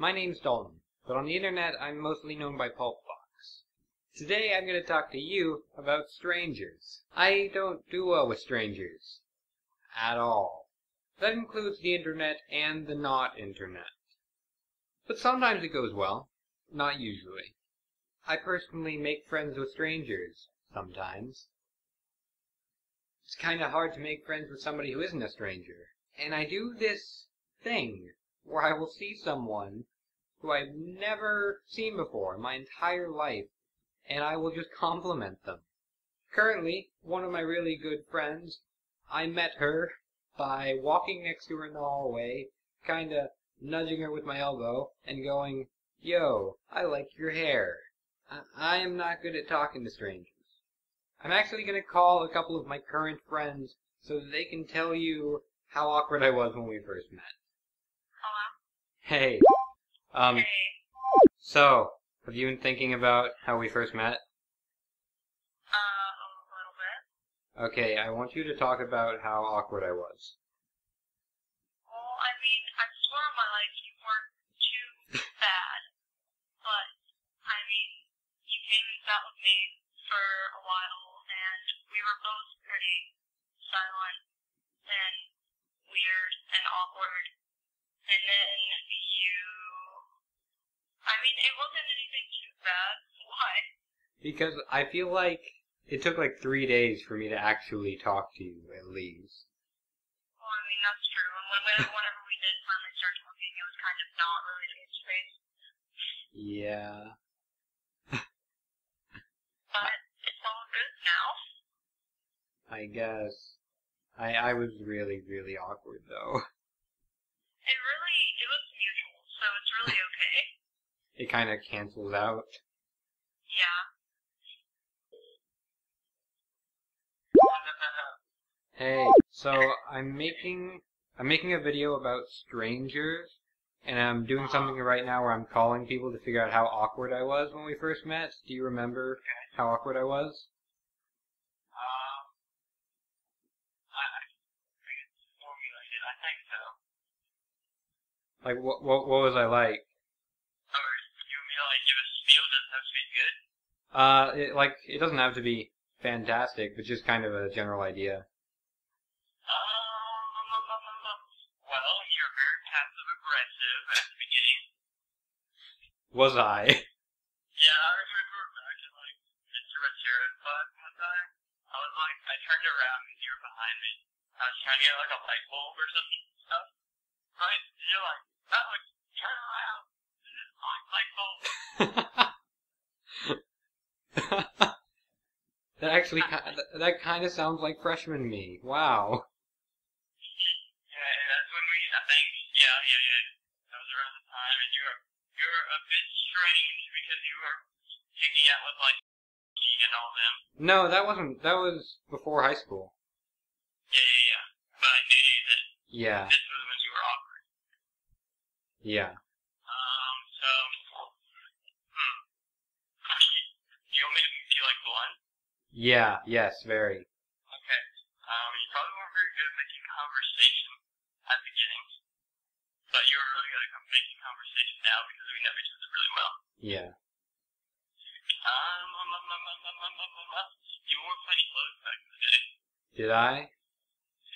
My name's Dalton, but on the internet I'm mostly known by Pulpfox. Today I'm going to talk to you about strangers. I don't do well with strangers. At all. That includes the internet and the not internet. But sometimes it goes well. Not usually. I personally make friends with strangers, sometimes. It's kinda hard to make friends with somebody who isn't a stranger. And I do this thing where I will see someone who I've never seen before in my entire life, and I will just compliment them. Currently, one of my really good friends, I met her by walking next to her in the hallway, kinda nudging her with my elbow, and going, "Yo, I like your hair." I am not good at talking to strangers. I'm actually going to call a couple of my current friends so that they can tell you how awkward I was when we first met. Hello? Hey. Hey. So, have you been thinking about how we first met? A little bit. Okay, I want you to talk about how awkward I was. Well, I mean, I swear on my life you weren't too bad. But, I mean, you came and sat with me for a while, and we were both pretty silent and weird and awkward. And then I mean, it wasn't anything too bad. Why? Because I feel like it took like 3 days for me to actually talk to you, at least. Well, I mean, that's true. And whenever we did finally start talking, it was kind of not really face to face. Yeah. But it's all good now. I guess. I was really, really awkward, though. It was mutual, so it's really okay. It kind of cancels out. Yeah. Hey, so I'm making a video about strangers, and I'm doing something right now where I'm calling people to figure out how awkward I was when we first met. Do you remember how awkward I was? I think so. Like, what was I like? Oh, you want me to give a spiel? Does it have to be good? It doesn't have to be fantastic, but just kind of a general idea. Well, you're very passive aggressive at the beginning. Was I? Yeah, I remember back in Mr. Material class one time. I turned around and you were behind me. I was trying to get a light bulb or some stuff. Right? And you're like, oh, turn around. This is my light bulb. That kind of sounds like freshman me. Wow. Yeah, that's when I think, yeah. That was around the time, and you were a bit strange because you were hanging out with Geek and all them. No, that was before high school. Yeah. But I knew that Yeah. this was when you were awkward. Yeah. Do you want me to be blunt? Yeah, yes, very. Okay. You probably weren't very good at making conversation at the beginning, but you were really good at making conversation now because we know each other really well. Yeah. You wore funny clothes back in the day. Did I?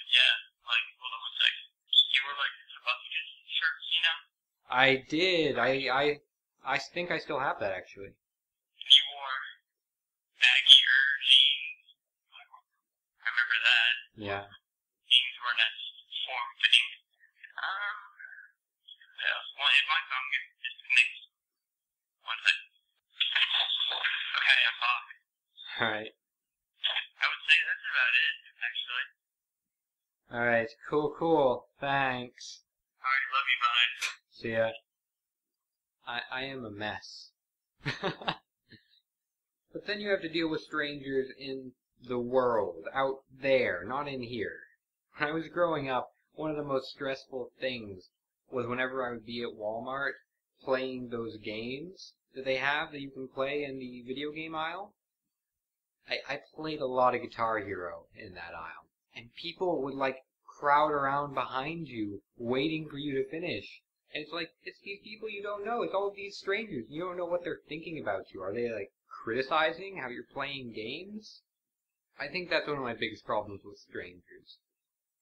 Yeah, hold on one second. You were a busted shirts, you know? I did. I think I still have that, actually. You wore baggier jeans. I remember that. Yeah. Jeans weren't as form-fitting. Well, if my phone gets disconnected, one second. Okay, I'm back. Alright. I would say that's about it, actually. Alright, cool. Thanks. Alright, love you, bye. See ya. I am a mess. But then you have to deal with strangers in the world, out there, not in here. When I was growing up, one of the most stressful things was whenever I would be at Walmart playing those games that they have that you can play in the video game aisle. I played a lot of Guitar Hero in that aisle, and people would crowd around behind you, waiting for you to finish. And it's like, it's these people you don't know. It's all these strangers. You don't know what they're thinking about you. Are they, like, criticizing how you're playing games? I think that's one of my biggest problems with strangers.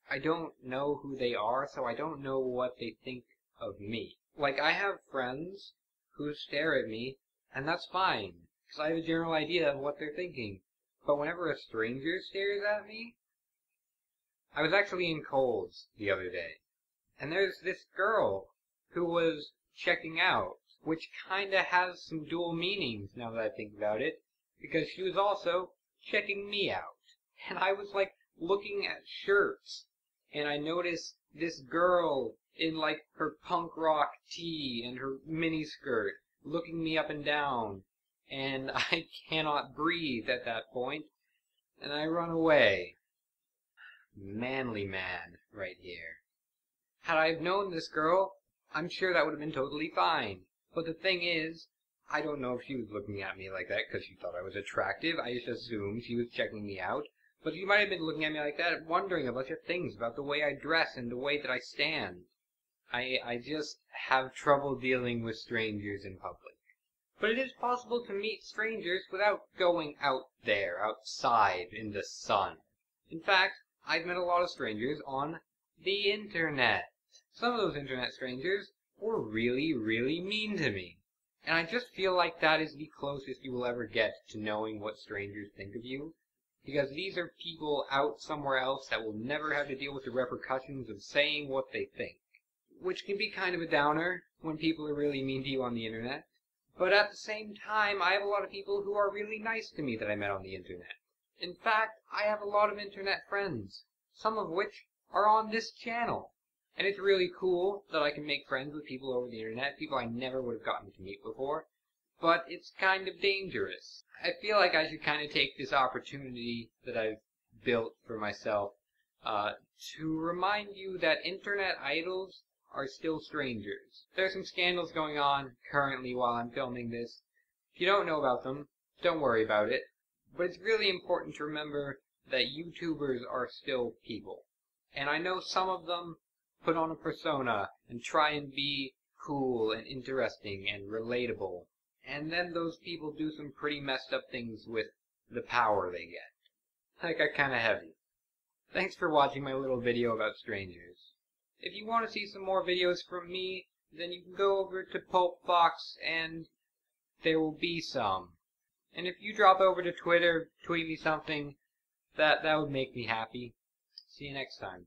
I don't know who they are, so I don't know what they think of me. Like, I have friends who stare at me, and that's fine, because I have a general idea of what they're thinking. But whenever a stranger stares at me... I was actually in Kohl's the other day, and there's this girl who was checking out, which kinda has some dual meanings now that I think about it, because she was also checking me out. And I was, like, looking at shirts, and I noticed this girl in, like, her punk rock tee and her miniskirt looking me up and down, and I cannot breathe at that point, and I run away. Manly man right here. Had I known this girl, I'm sure that would have been totally fine. But the thing is, I don't know if she was looking at me like that because she thought I was attractive. I just assumed she was checking me out. But she might have been looking at me like that, wondering a bunch of things about the way I dress and the way that I stand. I just have trouble dealing with strangers in public. But it is possible to meet strangers without going out there, outside, in the sun. In fact, I've met a lot of strangers on the internet. Some of those internet strangers were really, really mean to me. And I just feel like that is the closest you will ever get to knowing what strangers think of you. Because these are people out somewhere else that will never have to deal with the repercussions of saying what they think. Which can be kind of a downer when people are really mean to you on the internet. But at the same time, I have a lot of people who are really nice to me that I met on the internet. In fact, I have a lot of internet friends, some of which are on this channel. And it's really cool that I can make friends with people over the internet, people I never would have gotten to meet before. But it's kind of dangerous. I feel like I should kind of take this opportunity that I've built for myself to remind you that internet idols are still strangers. There's some scandals going on currently while I'm filming this. If you don't know about them, don't worry about it. But it's really important to remember that YouTubers are still people. And I know some of them put on a persona and try and be cool and interesting and relatable. And then those people do some pretty messed up things with the power they get. That got kinda heavy. Thanks for watching my little video about strangers. If you want to see some more videos from me, then you can go over to Pulpfox and there will be some. And if you drop over to Twitter, tweet me something, that would make me happy. See you next time.